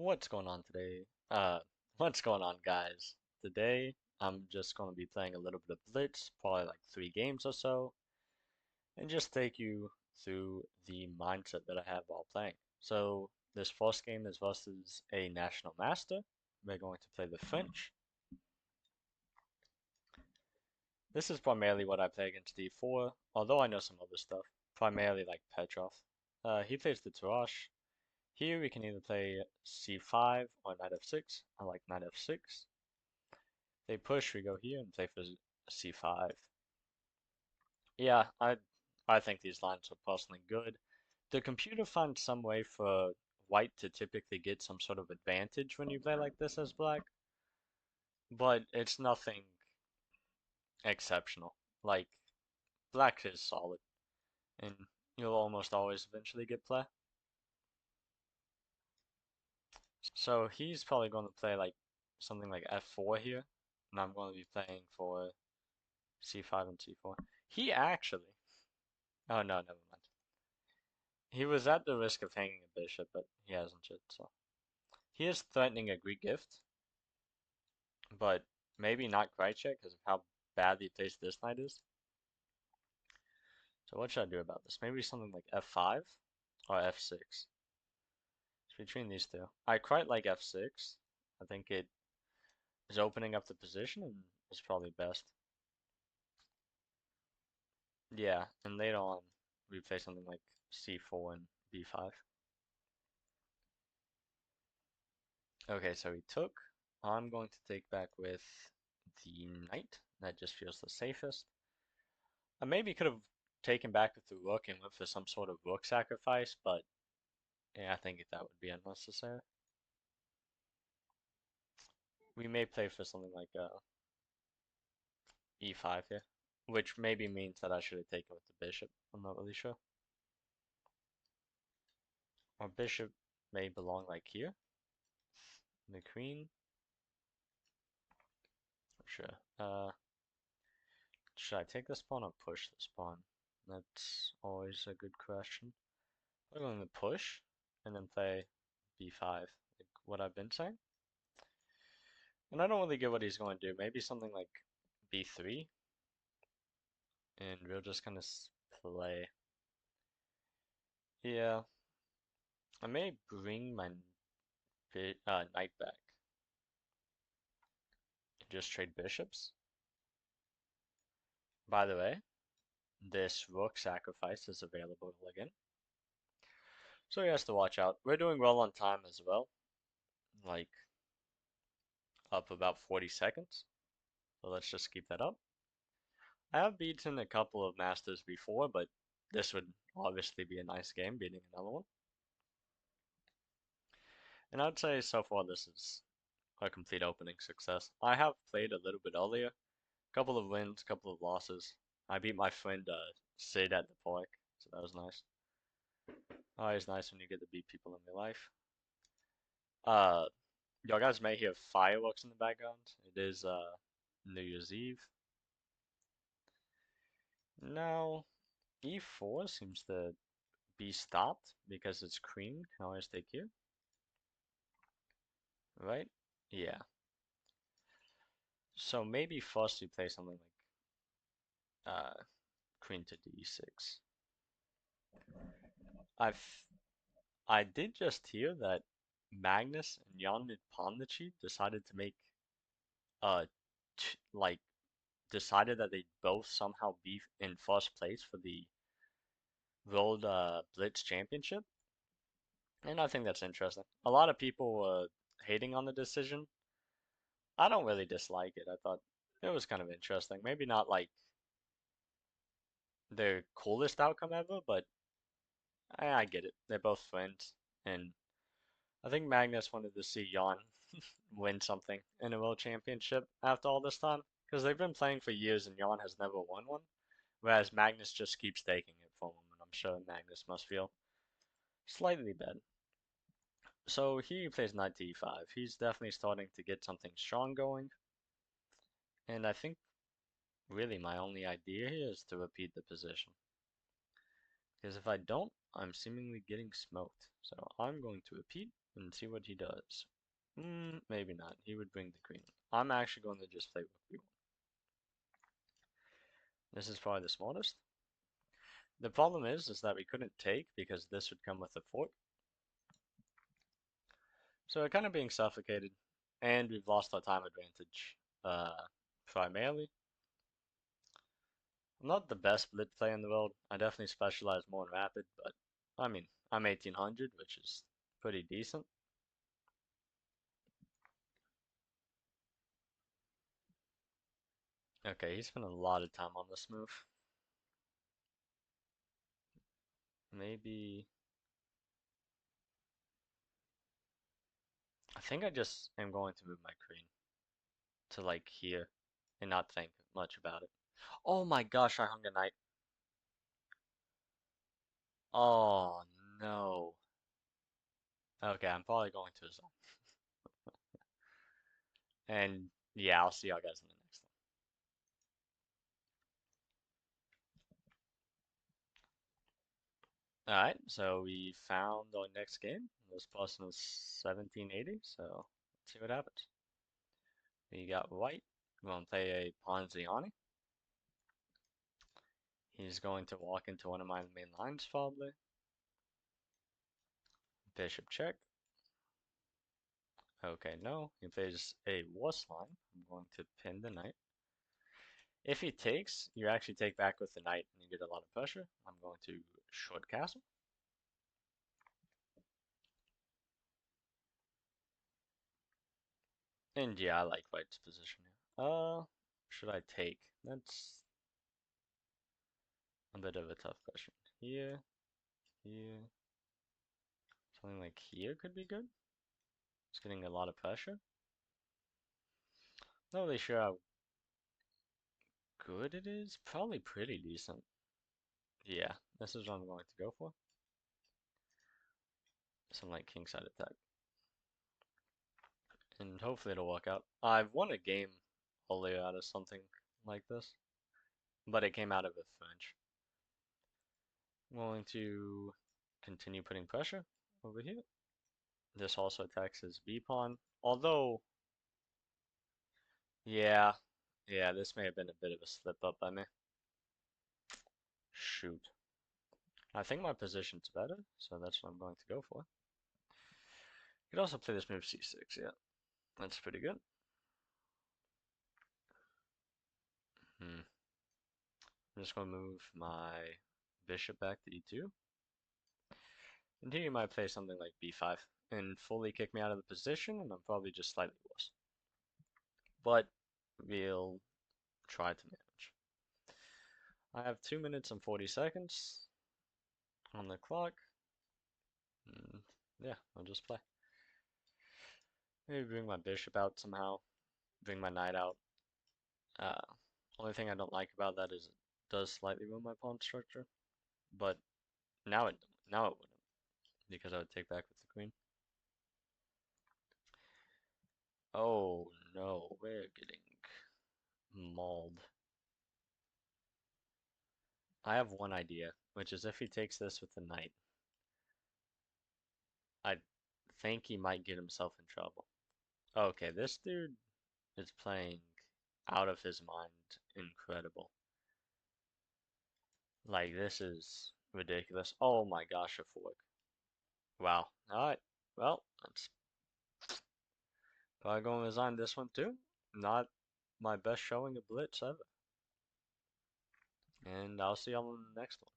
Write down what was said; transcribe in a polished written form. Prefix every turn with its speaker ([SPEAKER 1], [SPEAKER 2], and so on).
[SPEAKER 1] What's going on today? What's going on, guys? Today, I'm just going to be playing a little bit of Blitz, probably like 3 games or so, and just take you through the mindset that I have while playing. So, this first game is versus a National Master. We're going to play the French. This is primarily what I play against D4, although I know some other stuff, primarily like Petrov. He plays the Tarrasch. Here we can either play c5 or knight f6. I like knight f6. They push, we go here and play for c5. Yeah, I think these lines are personally good. The computer finds some way for white to typically get some sort of advantage when you play like this as black, but it's nothing exceptional. Like, black is solid, and you'll almost always eventually get play. So he's probably going to play like something like f4 here, and I'm going to be playing for c5 and c4. He actually, oh no, never mind. He was at the risk of hanging a bishop, but he hasn't yet, so. He is threatening a Greek gift, but maybe not quite yet because of how badly placed this knight is. So what should I do about this? Maybe something like f5 or f6. It's between these two. I quite like f6. I think it is opening up the position and is probably best. Yeah, and later on we play something like c4 and b5. Okay, so he took. I'm going to take back with the knight. That just feels the safest. I maybe could have taken back with the rook and went for some sort of rook sacrifice, but yeah, I think that would be unnecessary. We may play for something like e5 here, which maybe means that I should have taken with the bishop. I'm not really sure. Our bishop may belong like here. The queen. Sure. Should I take this pawn or push this pawn? That's always a good question. I'm going to push and then play b5, like what I've been saying. And I don't really get what he's going to do. Maybe something like b3, and we're just gonna play. Yeah, I may bring my knight back and just trade bishops. By the way, this rook sacrifice is available again, so he has to watch out. We're doing well on time as well, like up about 40 seconds. So let's just keep that up. I have beaten a couple of masters before, but this would obviously be a nice game, beating another one. And I'd say so far this is a complete opening success. I have played a little bit earlier, couple of wins, couple of losses. I beat my friend Sid at the park, so that was nice. Always nice when you get to beat people in your life. Uh, y'all guys may hear fireworks in the background. It is New Year's Eve. Now, E4 seems to be stopped because it's queen. Can always take here, right? Yeah. So maybe first you play something like queen to d6. I've I did just hear that Magnus and Jan Nepomniachtchi decided to make uh like decided that they'd both somehow be in first place for the World Blitz Championship, and I think that's interesting. A lot of people were hating on the decision. I don't really dislike it. I thought it was kind of interesting. Maybe not like the coolest outcome ever, but I get it. They're both friends, and I think Magnus wanted to see Jan win something in a world championship after all this time, because they've been playing for years and Jan has never won one, whereas Magnus just keeps taking it from him, and I'm sure Magnus must feel slightly bad. So he plays knight to e5. He's definitely starting to get something strong going, and I think really my only idea here is to repeat the position. Because if I don't, I'm seemingly getting smoked. So I'm going to repeat. and see what he does. Maybe not. He would bring the queen. I'm actually going to just play rook b1. This is probably the smartest. The problem is that we couldn't take because this would come with a fork. So we're kind of being suffocated, and we've lost our time advantage, primarily. I'm not the best blitz player in the world. I definitely specialize more in rapid, but I mean, I'm 1800, which is pretty decent. Okay, he spent a lot of time on this move. Maybe. I think I just am going to move my queen to like here and not think much about it. Oh my gosh, I hung a knight. Oh no. Okay, I'm probably going to zone. And yeah, I'll see y'all guys in the next one. Alright, so we found our next game. This person is 1780, so let's see what happens. We got white. We're going to play a Ponziani. He's going to walk into one of my main lines probably. Bishop check. Okay, no. He plays a wuss line. I'm going to pin the knight. If he takes, you actually take back with the knight and you get a lot of pressure. I'm going to short castle. And yeah, I like white's position here. Should I take? That's a bit of a tough question. Here, here, something like here could be good. It's getting a lot of pressure. Not really sure how good it is. Probably pretty decent. Yeah, this is what I'm going to go for. Some like kingside attack. And hopefully it'll work out. I've won a game earlier out of something like this, but it came out of a French. I'm going to continue putting pressure over here. This also attacks his B pawn, although, yeah, yeah, this may have been a bit of a slip up by me. Shoot. I think my position's better, so that's what I'm going to go for. You could also play this move c6, yeah, that's pretty good. I'm just going to move my bishop back to e2. And here you might play something like b5 and fully kick me out of the position, and I'm probably just slightly worse. But we'll try to manage. I have 2 minutes and 40 seconds on the clock. And yeah, I'll just play. Maybe bring my bishop out somehow. Bring my knight out. Uh, Only thing I don't like about that is it does slightly ruin my pawn structure. But now it wouldn't, because I would take back with the queen. Oh no, we're getting mauled. I have one idea, which is if he takes this with the knight, I think he might get himself in trouble. Okay, this dude is playing out of his mind. Incredible. Like, this is ridiculous. Oh my gosh, a fork. Wow. Alright. Well, that's probably going to resign this one too. Not my best showing of Blitz ever. And I'll see y'all in the next one.